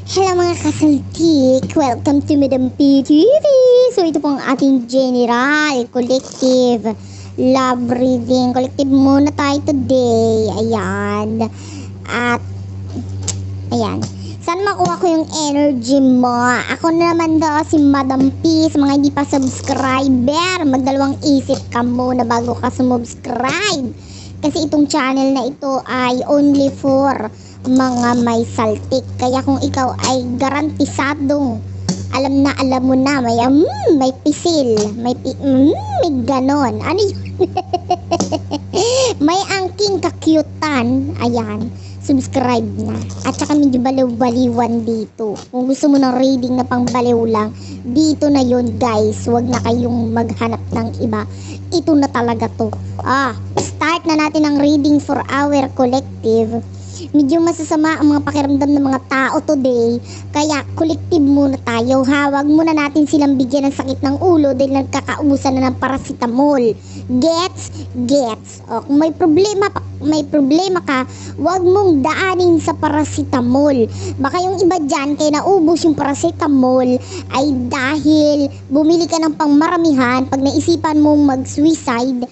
Hello mga kasaltik! Welcome to Madam P TV! So ito po ang ating General Collective Love Reading. Collective muna tayo today. Ayan. At ayan. Saan makuha ko yung energy mo? Ako naman daw si Madam P. Sa mga hindi pa subscriber, magdalawang isip ka muna bago ka sumubscribe. Kasi itong channel na ito ay only for mga may saltik. Kaya kung ikaw ay garantisadong alam mo na may pisil, may ganon. Ano yun? May angking kakyutan. Ayan, subscribe na. At saka medyo baliw-baliwan dito. Kung gusto mo ng reading na pang baliw lang, dito na yun guys. Huwag na kayong maghanap ng iba. Ito na talaga to. Start na natin ang reading for our collective. Medyo masasama ang mga pakiramdam ng mga tao today. Kaya collective muna tayo ha. Huwag muna natin silang bigyan ng sakit ng ulo dahil nagkakausan na ng paracetamol. Gets? O, kung may problema ka, huwag mong daanin sa paracetamol. Baka yung iba dyan, kaya naubos yung paracetamol ay dahil bumili ka ng pangmaramihan. Pag naisipan mong mag-suicide,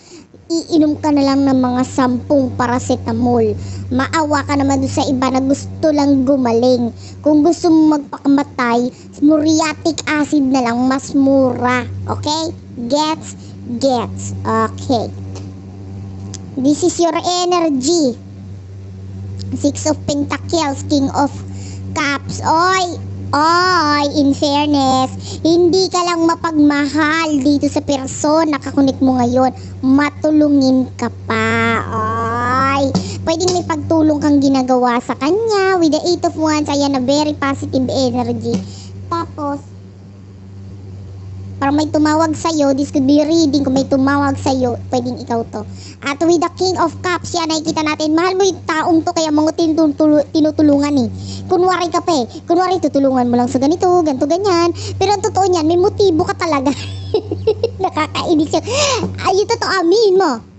iinom ka na lang ng mga 10 paracetamol. Maawa ka naman doon sa iba na gusto lang gumaling. Kung gusto mo magpakamatay, muriatic acid na lang, mas mura. Okay? Gets? Okay. This is your energy. 6 of Pentacles, King of Cups. Oy, in fairness, hindi ka lang mapagmahal dito sa persona kakunik mo ngayon. Matulungin ka pa. Pwedeng may pagtulong kang ginagawa sa kanya. With the 8 of Wands, ayan na very positive energy. Tapos, parang may tumawag sa'yo. This could be reading. Kung may tumawag sa'yo, pwedeng ikaw to. At with the King of Cups, yan, nakikita natin, mahal mo yung taong to, kaya mga tinutulungan eh. Kunwari ka pa eh. Kunwari, tutulungan mo lang sa ganito, ganyan. Pero ang totoo niyan, may motibo ka talaga. Nakakainis yun. Ay, totoo,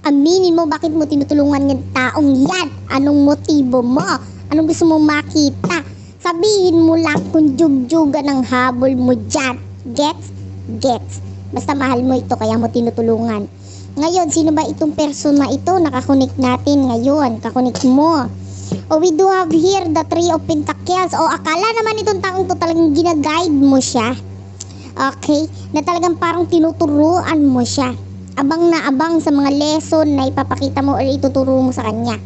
aminin mo bakit mo tinutulungan yung taong yan. Anong motibo mo? Anong gusto mong makita? Sabihin mo lang kung jug-juga ng habol mo dyan. Gets? Basta mahal mo ito, kaya mo tinutulungan. Ngayon, sino ba itong person na ito? Nakakunik natin ngayon. Kakunik mo. We do have here the 3 of Pentacles. Akala naman itong taong to talagang ginaguide mo siya. Okay? Na talagang parang tinuturuan mo siya. Abang na abang sa mga lesson na ipapakita mo or ituturo mo sa kanya.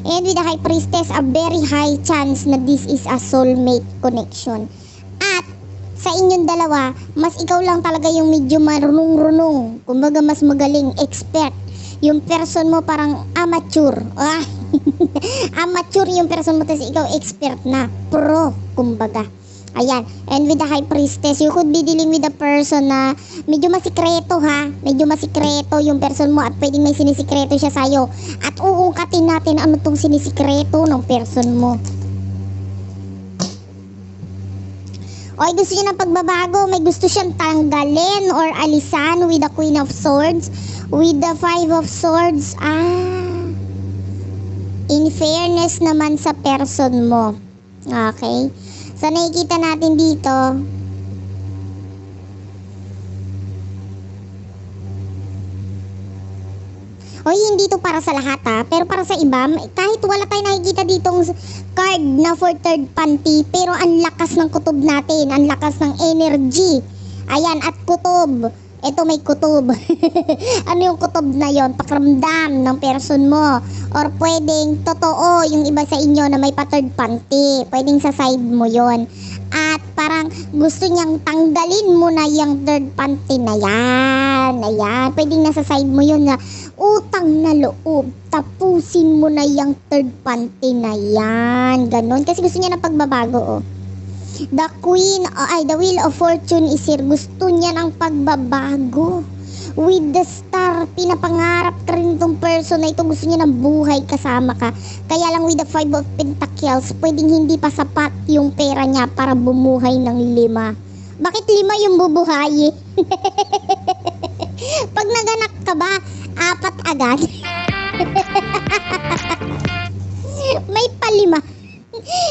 And with the High Priestess, a very high chance na this is a soulmate connection. At sa inyong dalawa, mas ikaw lang talaga yung medyo marunong-runong. Kumbaga mas magaling, expert. Yung person mo parang amateur. Amateur yung person mo, tapos ikaw expert na. Pro, kumbaga. Ayan. And with the High Priestess, you could be dealing with a person na medyo masikreto ha. Medyo masikreto yung person mo at pwedeng may sinisikreto siya sa'yo. At uungkatin natin ano tong sinisikreto ng person mo. Gusto niya ng pagbabago, may gusto siyang tanggalin or alisan with the Queen of Swords, with the 5 of Swords. In fairness naman sa person mo. Okay? So, nakikita natin dito, hindi to para sa lahat pero para sa iba, kahit wala tayo nakikita ditong card na for third party, pero ang lakas ng kutob natin, ang lakas ng energy. Ayan, at kutob. Ito may kutob. Ano yung kutob na yon? Pakiramdam ng person mo. Or pwedeng totoo yung iba sa inyo na may pa third party. Pwedeng sa side mo yon. At parang gusto niyang tanggalin mo na yung third party na yan. Ayan, pwedeng nasa side mo yon na utang na loob. Tapusin mo na yung third party na yan. Ganon. Kasi gusto niya ng pagbabago The Wheel of Fortune is here. Gusto niya ng pagbabago. With the Star, pinapangarap ka rin itong person na ito. Gusto niya ng buhay kasama ka. Kaya lang with the 5 of Pentacles, pwedeng hindi pa sapat yung pera niya para bumuhay ng 5. Bakit 5 yung bubuhay? Pag naganak ka ba, 4 agad? May pa 5.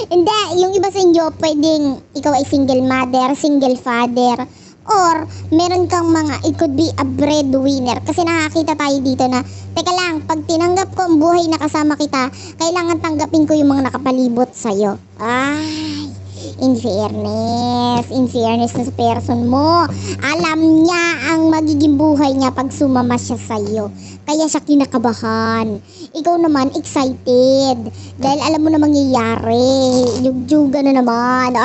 Hindi, yung iba sa inyo, pwedeng ikaw ay single mother, single father, or meron kang it could be a breadwinner. Kasi nakakita tayo dito na, teka lang, pag tinanggap ko ang buhay na kasama kita, kailangan tanggapin ko yung mga nakapalibot sa'yo. Ay, in fairness na sa person mo, alam niya ang magiging buhay niya pag sumama siya sa'yo. Kaya siya kinakabahan. Ikaw naman, excited. Dahil alam mo na mangyayari. Yugyuga na naman.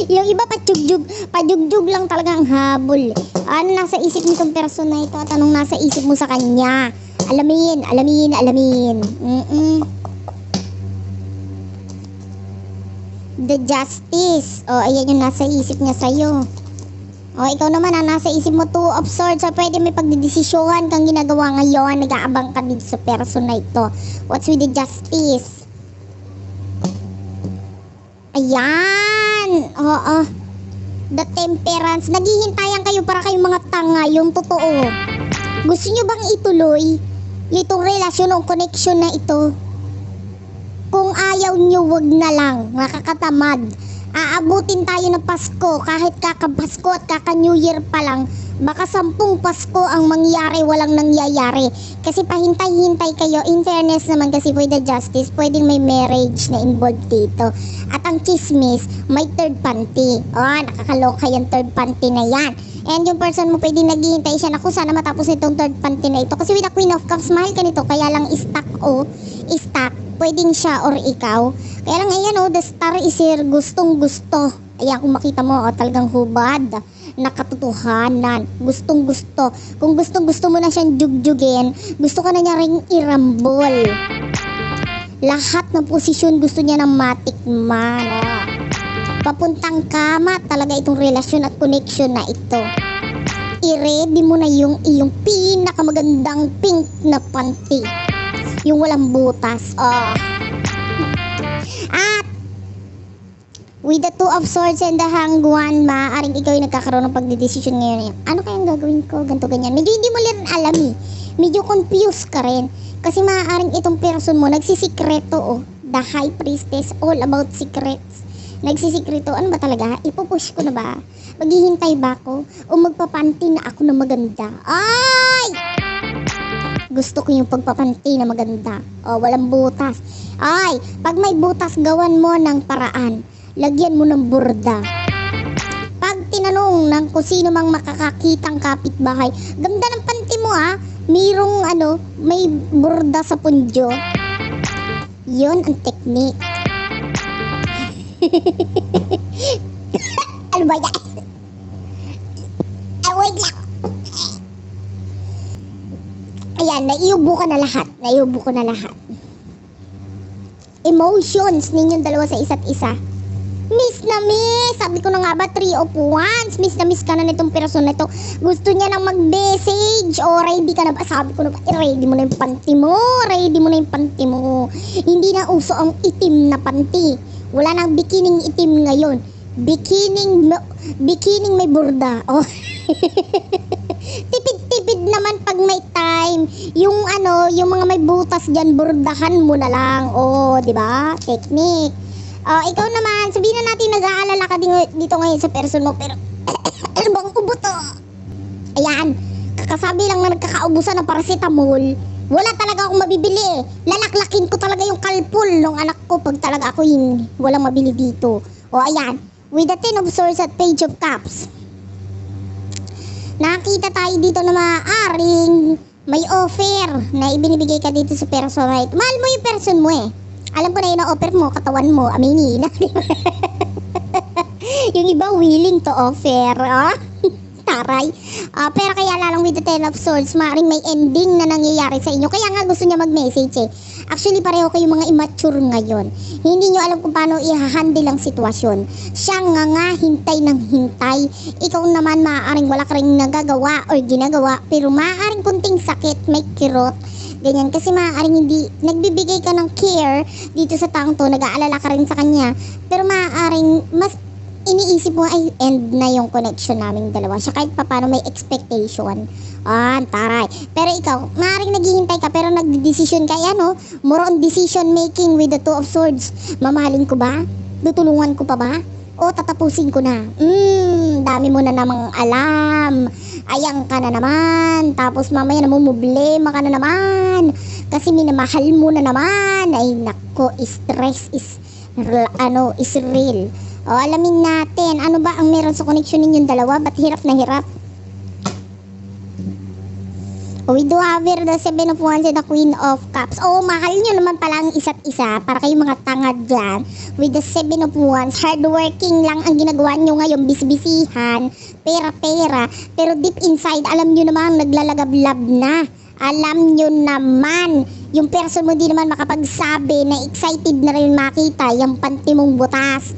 Yung iba pajugjug lang talaga ang habol. Ano nasa isip nitong person na ito at anong nasa isip mo sa kanya? Alamin. The justice. O, ayan yung nasa isip niya sa'yo. O, ikaw naman ang nasa isip mo, two of swords. So, pwede may pagdidesisyohan kang ginagawa ngayon. Nag-aabang ka dito sa person na ito. What's with the justice? Ayan. Oo. The temperance. Naghihintayan kayo para kayong mga tanga. Yung totoo. Gusto nyo bang ituloy itong relasyon o connection na ito? Kung ayaw nyo, wag na lang. Nakakatamad. Aabutin tayo ng Pasko. Kahit kaka-Pasko at kaka-New Year pa lang, baka 10 Pasko ang mangyari, walang nangyayari. Kasi pahintay-hintay kayo. In fairness naman kasi for the justice, pwedeng may marriage na involved dito. At ang chismis, may third party. Nakakaloka yung third party na yan. And yung person mo pwedeng naghihintay siya, naku, sana matapos itong third party na ito. Kasi with the Queen of Cups, mahal ka nito. Kaya lang stuck. Pwedeng siya or ikaw. Kaya lang ayan the star is here, gustong gusto. Ayan, kung makita mo, talagang hubad na katotohanan. Gustong gusto. Kung gustong gusto mo na siyang jugjugin, gusto ka na niya ring irambol. Lahat ng posisyon gusto niya ng matikman. Papuntang kama talaga itong relasyon at connection na ito. I-ready mo na yung iyong pinakamagandang pink na panty. Yung walang butas. At with the two of swords and the hanged one, maaaring ikaw yung nagkakaroon ng pagdidesisyon ngayon. Ano kayang gagawin ko? Ganto ganyan. Medyo hindi mo rin alam Medyo confused ka rin. Kasi maaaring itong person mo nagsisikreto. The high priestess, all about secrets. Nagsisikreto. Ano ba talaga? Ipupush ko na ba? Maghihintay ba ako? O magpapanty na ako na maganda? Ay! Gusto ko yung pagpapanty na maganda. Walang butas. Ay, pag may butas, gawan mo ng paraan. Lagyan mo ng burda. Pag tinanong ng kung sino mang makakakitang kapitbahay, ganda ng panty mo Mayroong may burda sa punjo. Yun ang technique. Ano ba yan? Wait lang. Ayan, naiubo ko na lahat. Emotions ninyong dalawa sa isa't isa. Miss na miss. Sabi ko na nga ba, 3 of Wands. Miss na miss ka na nitong person na ito. Gusto niya nang mag-message. Ready ka na ba? Sabi ko na ba, ready mo na yung panty mo. Hindi na uso ang itim na panty. Wala nang bikining itim ngayon. Bikining may burda. Tipid naman pag may time. Yung mga may butas diyan, burdahan mo na lang. Di ba? Technique. Ikaw naman, sabihin na natin nag-aalala ka dito ngayon sa person mo, pero ano bang ubo to? Ayan, kakasabi lang na nagkakaubusan ng paracetamol. Wala talaga akong mabibili. Lalaklakin ko talaga yung kalpul ng anak ko pag talaga ako walang mabili dito. Ayan, with the 10 of swords at page of cups. Nakita tayo dito na maaaring may offer na ibinibigay ka dito sa person. Mahal mo yung person mo Alam ko na yun ang offer mo, katawan mo, aminin. Yung iba willing to offer. Taray. Pero kaya lalang with the 10 of swords, maaaring may ending na nangyayari sa inyo. Kaya nga gusto niya mag-message Actually, pareho kayong mga immature ngayon. Hindi nyo alam kung paano i-handle ang sitwasyon. Siya nga hintay ng hintay. Ikaw naman maaaring wala ka rin nagagawa or ginagawa. Pero maaaring kunting sakit, may kirot. Ganyan. Kasi maaaring hindi nagbibigay ka ng care dito sa taong to. Nag-aalala ka rin sa kanya. Pero maaaring mas iniisip mo ay end na yung connection naming dalawa. Siya kahit paano may expectation. Taray. Pero ikaw, maaaring naghihintay ka pero nagdedesisyon ka, ano, more on decision making with the two of swords. Mamahalin ko ba? Tutulungan ko pa ba? O tatapusin ko na? Dami mo na namang alam. Ayang ka na naman. Tapos mamaya namumblema ka na naman. Kasi minamahal mo na naman. Ay nako, stress is real. O alamin natin, ano ba ang meron sa connection ninyong dalawa? Ba't hirap na hirap? We do have here the Seven of Wands and the Queen of Cups. Oh, mahal nyo naman pala ang isa't isa para kayong mga tangad dyan. With the Seven of Wands, hardworking lang ang ginagawa nyo ngayon, bisbisihan, pera-pera. Pero deep inside, alam nyo naman naglalagablab na. Alam nyo naman, yung person mo di naman makapagsabi na excited na rin makita yung panty mong butas.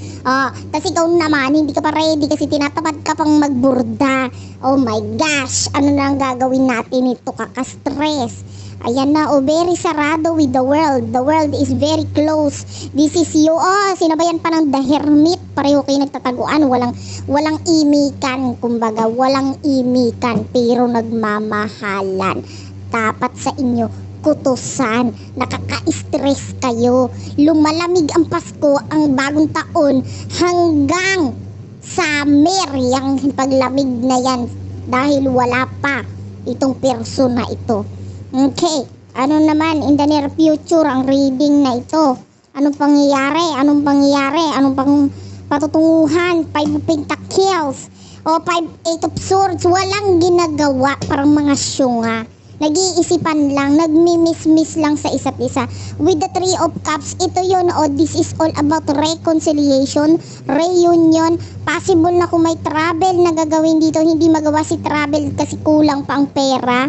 Kasi ikaw naman, hindi ka pa ready kasi tinatamad ka pang magburda. Oh my gosh, ano na ang gagawin natin ito, kaka-stress. Ayan na, very sarado with the world. The world is very close. This is you. Sinabayan pa ng The Hermit. Pareho kayo nagtataguan. Walang imikan. Kumbaga, walang imikan. Pero nagmamahalan. Dapat sa inyo, kutusan. Nakaka-stress kayo. Lumalamig ang Pasko, ang bagong taon, hanggang summer yung paglamig na yan. Dahil wala pa itong person na ito. Okay, ano naman in the near future ang reading na ito? Anong pangyayari? Anong pang patutunguhan? 5 of Pentacles o 8 of Swords. Walang ginagawa, parang mga syunga. Nag-iisipan lang, nagmi-miss lang sa isa't isa. With the 3 of Cups, ito yun, this is all about reconciliation, reunion. Possible na kung may travel na gagawin dito, hindi magawa si travel kasi kulang pa ang pera.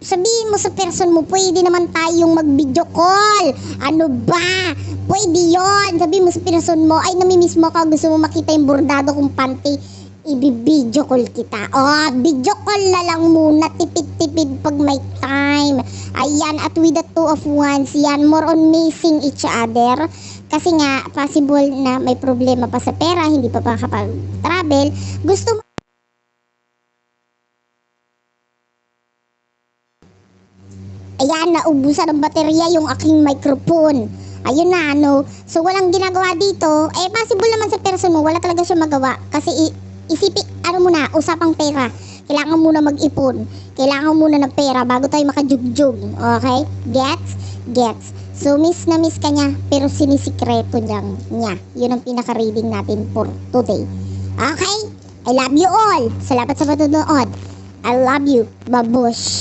Sabihin mo sa person mo, pwede naman tayong mag-video call. Ano ba? Pwede yon. Sabihin mo sa person mo, ay namimiss mo ka, gusto mo makita yung bordado kong panty. Ibi-video call kita. Video call na lang muna, tipid-tipid pag may time. Ayan, at with the 2 of Wands, yan, more on missing each other. Kasi nga, possible na may problema pa sa pera, hindi pa kapag-travel. Gusto mo ayan, naubusan ng baterya yung aking microphone. Ayun na, So, walang ginagawa dito. Possible naman sa person mo, wala talaga siya magawa. Kasi, isipin, usapang pera. Kailangan muna mag-ipon. Kailangan muna ng pera bago tayo makajugjug. Okay? Gets? So, miss na miss ka niya, pero sinisikreto niya. Yun ang pinaka-reading natin for today. Okay? I love you all. Salamat sa patunood. I love you, babush.